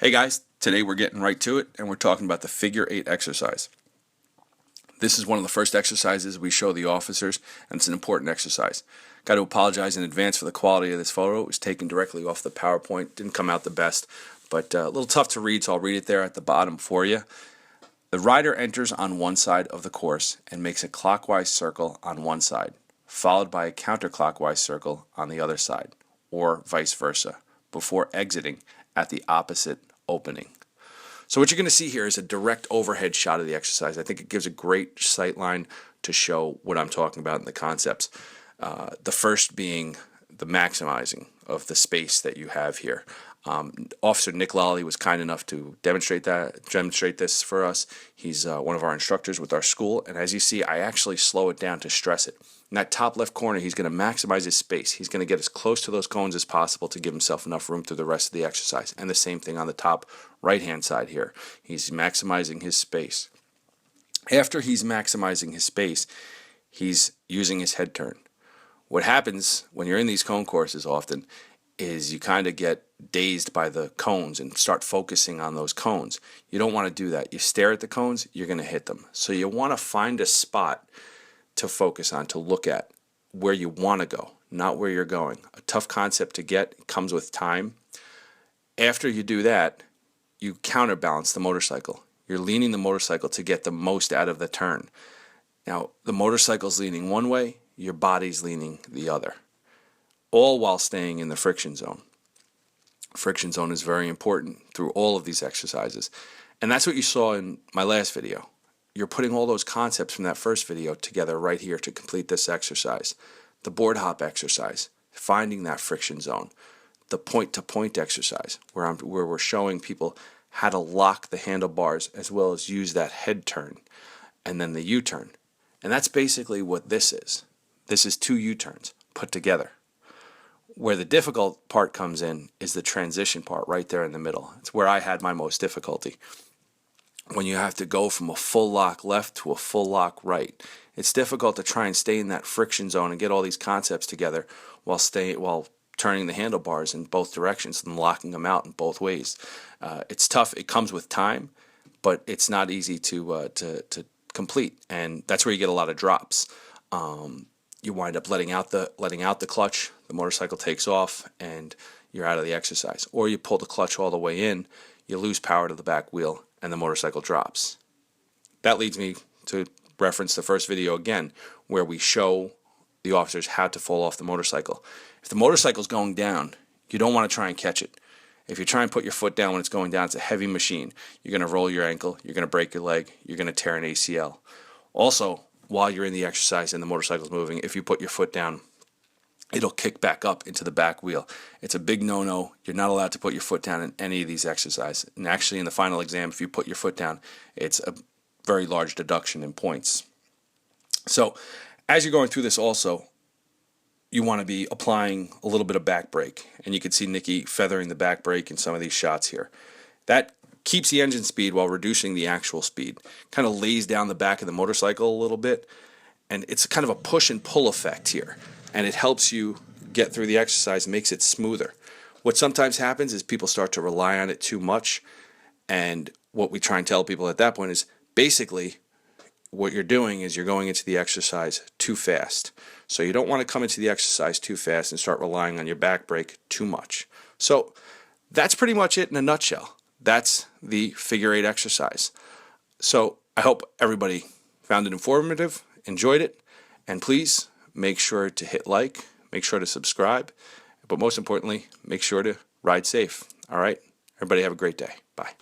Hey guys, today we're getting right to it and we're talking about the figure 8 exercise. This is one of the first exercises we show the officers, and it's an important exercise. Got to apologize in advance for the quality of this photo. It was taken directly off the PowerPoint. Didn't come out the best, but a little tough to read, so I'll read it there at the bottom for you. The rider enters on one side of the course and makes a clockwise circle on one side, followed by a counterclockwise circle on the other side, or vice versa, before exiting at the opposite opening. So what you're going to see here is a direct overhead shot of the exercise. I think it gives a great sight line to show what I'm talking about in the concepts. The first being the maximizing of the space that you have here. Officer Nick Lally was kind enough to demonstrate this for us. He's one of our instructors with our school, and as you see, I actually slow it down to stress it. In that top left corner, he's going to maximize his space. He's going to get as close to those cones as possible to give himself enough room through the rest of the exercise. And the same thing on the top right-hand side here. He's maximizing his space. After he's maximizing his space, he's using his head turn. What happens when you're in these cone courses often is you kind of get dazed by the cones and start focusing on those cones. You don't want to do that. You stare at the cones, you're going to hit them. So you want to find a spot to focus on, to look at where you want to go, not where you're going. A tough concept to get, comes with time. After you do that, you counterbalance the motorcycle. You're leaning the motorcycle to get the most out of the turn. Now, the motorcycle's leaning one way, your body's leaning the other, all while staying in the friction zone. Friction zone is very important through all of these exercises. And that's what you saw in my last video. You're putting all those concepts from that first video together right here to complete this exercise. The board hop exercise, finding that friction zone. The point-to-point exercise, where we're showing people how to lock the handlebars as well as use that head turn. And then the U-turn. And that's basically what this is. This is 2 U-turns put together. Where the difficult part comes in is the transition part right there in the middle. It's where I had my most difficulty. When you have to go from a full lock left to a full lock right. It's difficult to try and stay in that friction zone and get all these concepts together while turning the handlebars in both directions and locking them out in both ways. It's tough. It comes with time, but it's not easy to complete, and that's where you get a lot of drops. You wind up letting out the clutch. The motorcycle takes off, and you're out of the exercise. Or you pull the clutch all the way in, you lose power to the back wheel, and the motorcycle drops. That leads me to reference the first video again, where we show the officers how to fall off the motorcycle. If the motorcycle's going down, you don't want to try and catch it. If you try and put your foot down when it's going down, it's a heavy machine. You're going to roll your ankle, you're going to break your leg, you're going to tear an ACL. Also, while you're in the exercise and the motorcycle's moving, if you put your foot down, it'll kick back up into the back wheel. It's a big no-no. You're not allowed to put your foot down in any of these exercises. And actually, in the final exam, if you put your foot down, it's a very large deduction in points. So, as you're going through this also, you want to be applying a little bit of back brake. And you can see Nikki feathering the back brake in some of these shots here. That keeps the engine speed while reducing the actual speed. Kind of lays down the back of the motorcycle a little bit. And it's kind of a push and pull effect here. And it helps you get through the exercise, makes it smoother. What sometimes happens is people start to rely on it too much. And what we try and tell people at that point is basically what you're doing is you're going into the exercise too fast. So you don't want to come into the exercise too fast and start relying on your back brake too much. So that's pretty much it in a nutshell. That's the figure 8 exercise. So I hope everybody found it informative, enjoyed it, and please make sure to hit like, make sure to subscribe, but most importantly, make sure to ride safe. All right? Everybody have a great day. Bye.